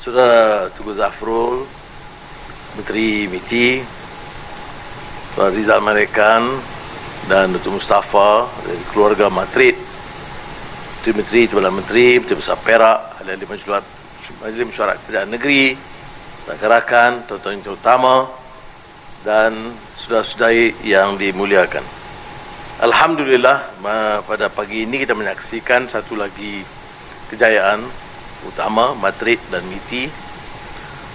Saudara Tugu Zafrul, Menteri MITI, Tuan Rizal Marekan dan Datuk Mustafa dari keluarga Madrid, Menteri, Tuan Menteri, Menteri Besar Perak, Halal di Majlis Mesyuarat Kerajaan Negeri, rakan-rakan, tuan-tuan yang terutama dan saudara-saudari yang dimuliakan. Alhamdulillah, pada pagi ini kita menyaksikan satu lagi kejayaan utama Madrid dan MITI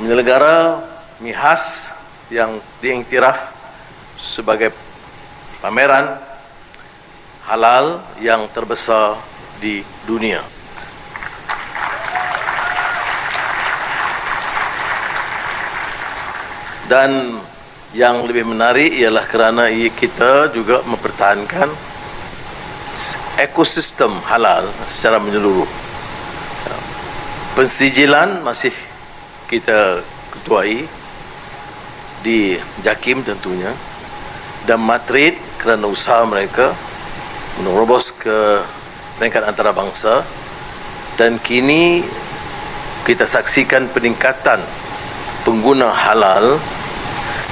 menyelenggara MIHAS yang diiktiraf sebagai pameran halal yang terbesar di dunia. Dan yang lebih menarik ialah kerana kita juga mempertahankan ekosistem halal secara menyeluruh. Pensijilan masih kita ketuai di JAKIM tentunya, dan Madrid kerana usaha mereka menerobos ke peringkat antarabangsa, dan kini kita saksikan peningkatan pengguna halal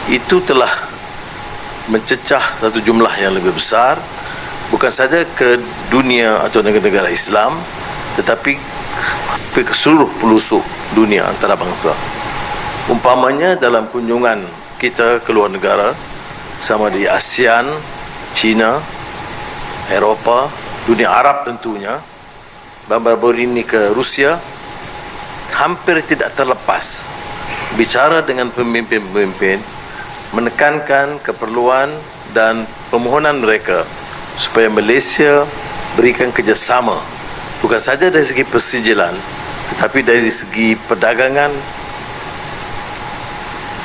itu telah mencecah satu jumlah yang lebih besar, bukan saja ke dunia atau negara-negara Islam, tetapi ke seluruh pelosok dunia antarabangsa. Umpamanya dalam kunjungan kita ke luar negara, sama di ASEAN, China, Eropah, dunia Arab tentunya, baru-baru ini ke Rusia, hampir tidak terlepas bicara dengan pemimpin-pemimpin, menekankan keperluan dan permohonan mereka supaya Malaysia berikan kerjasama bukan saja dari segi persijilan tetapi dari segi perdagangan,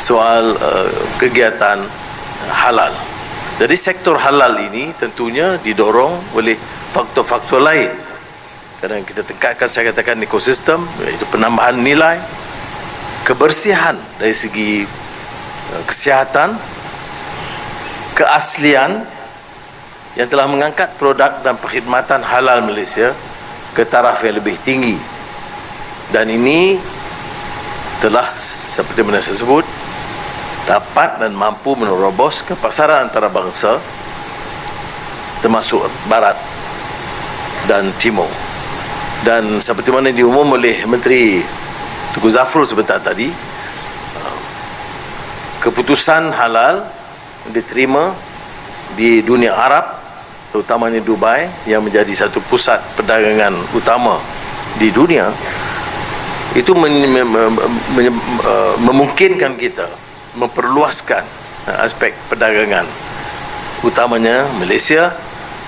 soal kegiatan halal. Jadi sektor halal ini tentunya didorong oleh faktor-faktor lain. Kadang kita tingkatkan, saya katakan, ekosistem, iaitu penambahan nilai, kebersihan dari segi kesihatan, keaslian yang telah mengangkat produk dan perkhidmatan halal Malaysia ke taraf yang lebih tinggi. Dan ini telah, seperti mana saya sebut, dapat dan mampu menerobos ke pasaran antarabangsa termasuk barat dan timur. Dan seperti mana diumum oleh Menteri Tugu Zafrul sebentar tadi, keputusan halal diterima di dunia Arab, terutamanya Dubai yang menjadi satu pusat perdagangan utama di dunia. Itu memungkinkan kita memperluaskan aspek perdagangan, utamanya Malaysia,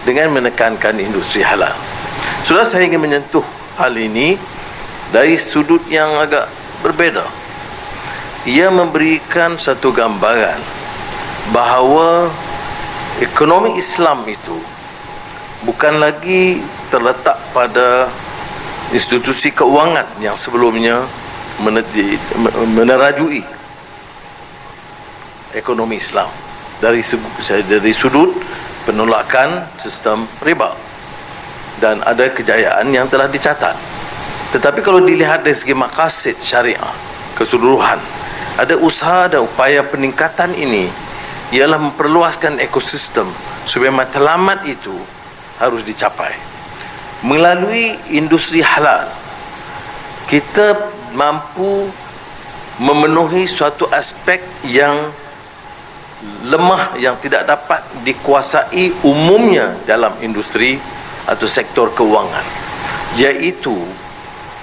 dengan menekankan industri halal. Sudah saya ingin menyentuh hal ini dari sudut yang agak berbeza. Ia memberikan satu gambaran bahawa ekonomi Islam itu bukan lagi terletak pada institusi keuangan yang sebelumnya menerajui ekonomi Islam dari sudut penolakan sistem riba, dan ada kejayaan yang telah dicatat. Tetapi kalau dilihat dari segi maqasid syariah keseluruhan, ada usaha dan upaya peningkatan ini ialah memperluaskan ekosistem supaya matlamat itu harus dicapai. Melalui industri halal, kita mampu memenuhi suatu aspek yang lemah, yang tidak dapat dikuasai umumnya dalam industri atau sektor keuangan, iaitu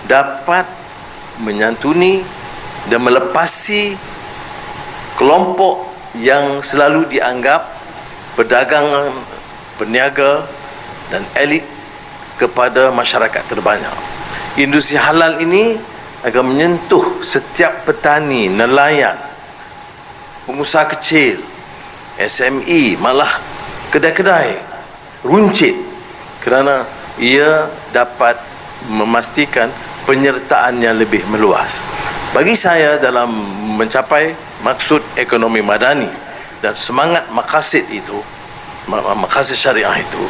dapat menyantuni dan melepasi kelompok yang selalu dianggap pedagang, peniaga dan elit kepada masyarakat terbanyak. Industri halal ini akan menyentuh setiap petani, nelayan, pengusaha kecil, SME, malah kedai-kedai runcit, kerana ia dapat memastikan penyertaan yang lebih meluas. Bagi saya, dalam mencapai maksud ekonomi madani dan semangat maqasid itu, maqasid syariah itu,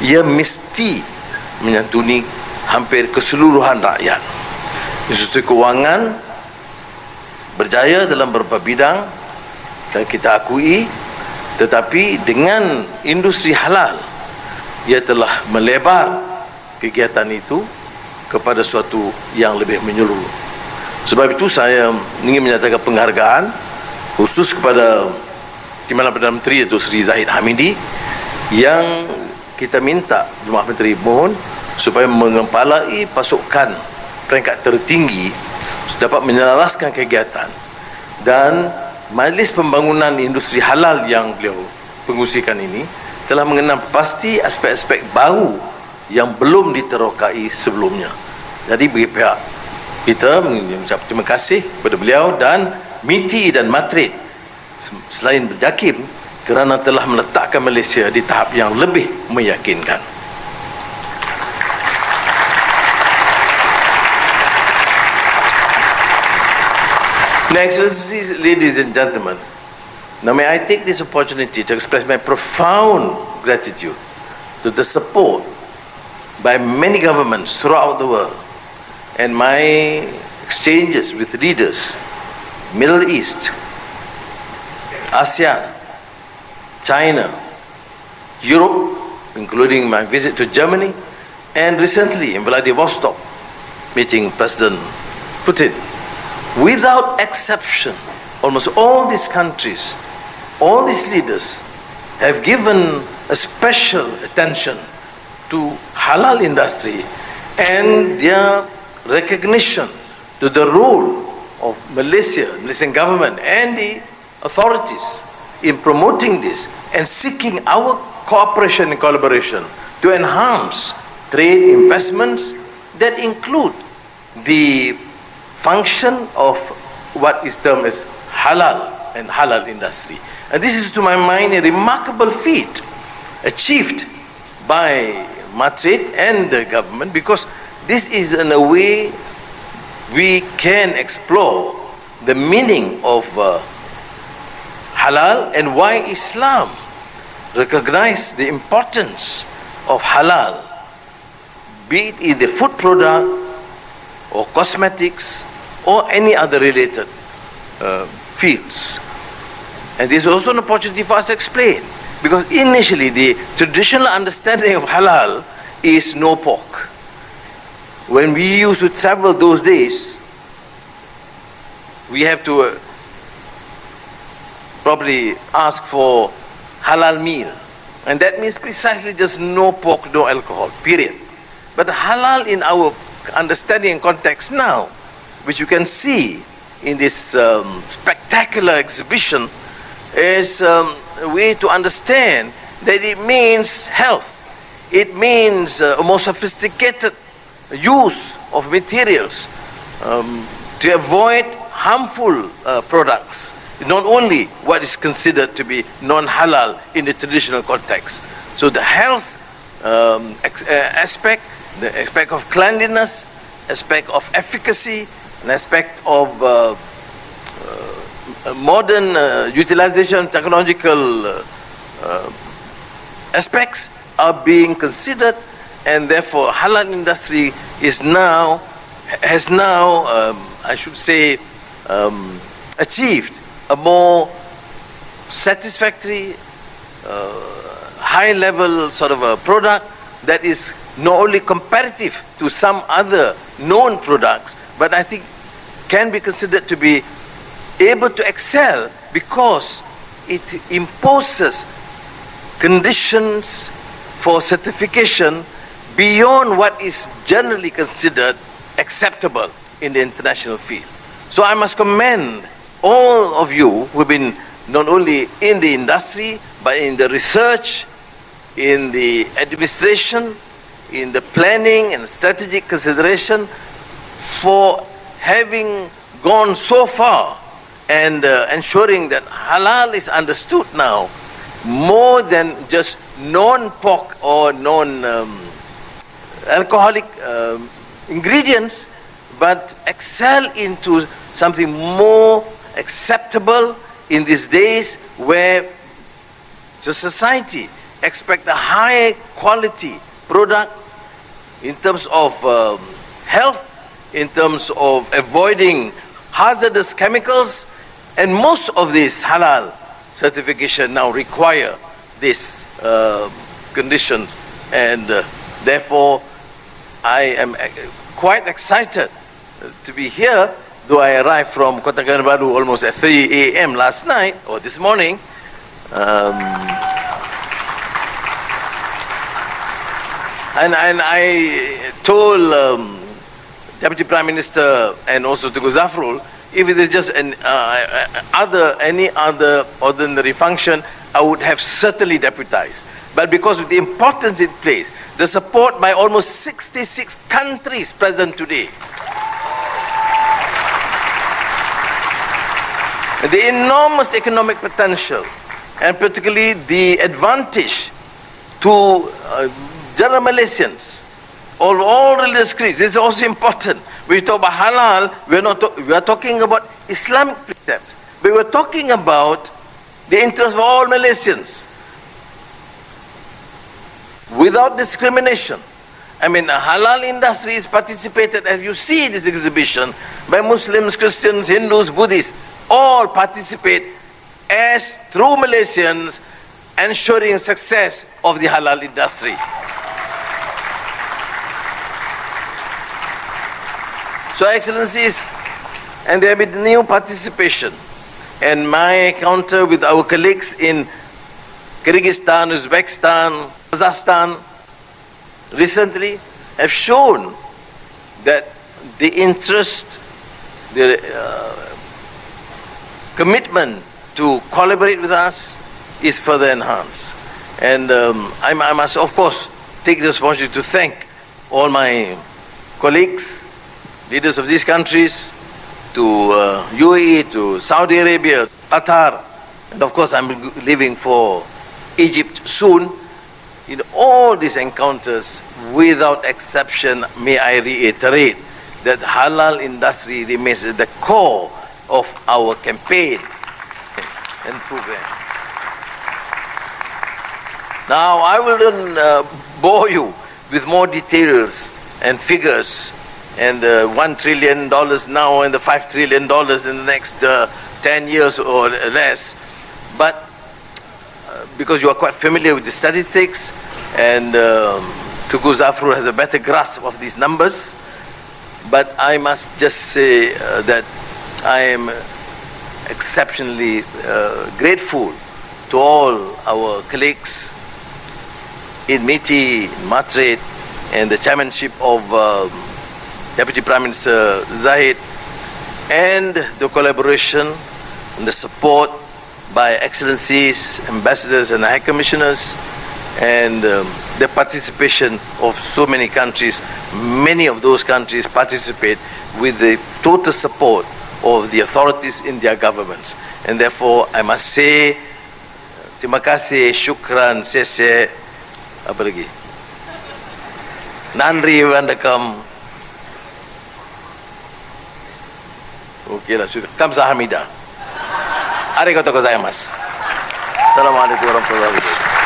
ia mesti menyantuni hampir keseluruhan rakyat. Industri kewangan berjaya dalam beberapa bidang dan kita akui, tetapi dengan industri halal ia telah melebar kegiatan itu kepada suatu yang lebih menyeluruh. Sebab itu saya ingin menyatakan penghargaan khusus kepada Timbalan Perdana Menteri iaitu Sri Zahid Hamidi, yang kita minta Jemaah Menteri mohon supaya mengepalai pasukan peringkat tertinggi dapat menyelaraskan kegiatan, dan Majlis Pembangunan Industri Halal yang beliau pengusikan ini telah mengenal pasti aspek-aspek baru yang belum diterokai sebelumnya. Jadi bagi pihak kita mengucap terima kasih kepada beliau dan MITI dan Matrid selain berjakim kerana telah meletakkan Malaysia di tahap yang lebih meyakinkan. Next, ladies and gentlemen, now may I take this opportunity to express my profound gratitude to the support by many governments throughout the world and my exchanges with leaders, Middle East, ASEAN, China, Europe, including my visit to Germany, and recently in Vladivostok, meeting President Putin. Without exception, almost all these countries, all these leaders have given a special attention to halal industry and their recognition to the role of Malaysian government and the authorities in promoting this and seeking our cooperation and collaboration to enhance trade investments that include the function of what is termed as halal and halal industry. And this is to my mind a remarkable feat achieved by Matrid and the government, because this is in a way we can explore the meaning of halal and why Islam recognizes the importance of halal, be it in the food product or cosmetics or any other related fields. And this is also an opportunity for us to explain, because initially the traditional understanding of halal is no pork. When we used to travel those days, we have to probably ask for halal meal, and that means precisely just no pork, no alcohol, period. But halal in our understanding and context now, which you can see in this spectacular exhibition, is a way to understand that it means health. It means a more sophisticated use of materials to avoid harmful products, not only what is considered to be non-halal in the traditional context. So the health aspect, the aspect of cleanliness, aspect of efficacy, an aspect of modern utilization, technological aspects are being considered, and therefore halal industry has now I should say achieved a more satisfactory high level sort of a product that is not only comparative to some other known products, but I think can be considered to be able to excel because it imposes conditions for certification beyond what is generally considered acceptable in the international field. So I must commend all of you who have been not only in the industry, but in the research, in the administration, in the planning and strategic consideration, for having gone so far and ensuring that halal is understood now more than just non-pork or non-alcoholic ingredients, but excel into something more acceptable in these days where the society expects a high quality product in terms of health, in terms of avoiding hazardous chemicals, and most of these halal certification now require these conditions, and therefore I am quite excited to be here, though I arrived from Kota Kinabalu almost at 3 a.m. last night or this morning. And I told Deputy Prime Minister and also to Zafrul, if it is just any other ordinary function, I would have certainly deputized. But because of the importance it plays, the support by almost 66 countries present today, the enormous economic potential, and particularly the advantage to general Malaysians, all religious creeds. This is also important. When we talk about halal, we are talking about Islamic precepts, but we are talking about the interest of all Malaysians, without discrimination. I mean, the halal industry is participated, as you see in this exhibition, by Muslims, Christians, Hindus, Buddhists. All participate as true Malaysians, ensuring success of the halal industry. So, Excellencies, and there will be new participation. And my encounter with our colleagues in Kyrgyzstan, Uzbekistan, Kazakhstan recently have shown that the interest, the commitment to collaborate with us is further enhanced. And I must, of course, take the responsibility to thank all my colleagues, leaders of these countries, to UAE, to Saudi Arabia, Qatar, and of course I'm leaving for Egypt soon. In all these encounters, without exception, may I reiterate that halal industry remains at the core of our campaign and program. Now, I will bore you with more details and figures, and $1 trillion now and the $5 trillion in the next 10 years or less. But because you are quite familiar with the statistics, and Tuku Zafrul has a better grasp of these numbers, but I must just say that I am exceptionally grateful to all our colleagues in MITI, in Madrid, and the chairmanship of Deputy Prime Minister Zahid, and the collaboration and the support by excellencies, ambassadors and high commissioners, and the participation of so many countries. Many of those countries participate with the total support of the authorities in their governments. And therefore, I must say, terima kasih, syukran, sese, apa lagi? Nandri Vandakam. Okay lah, sudah. Kamsahamnida. Arigatou gozaimasu. Assalamualaikum warahmatullahi wabarakatuh.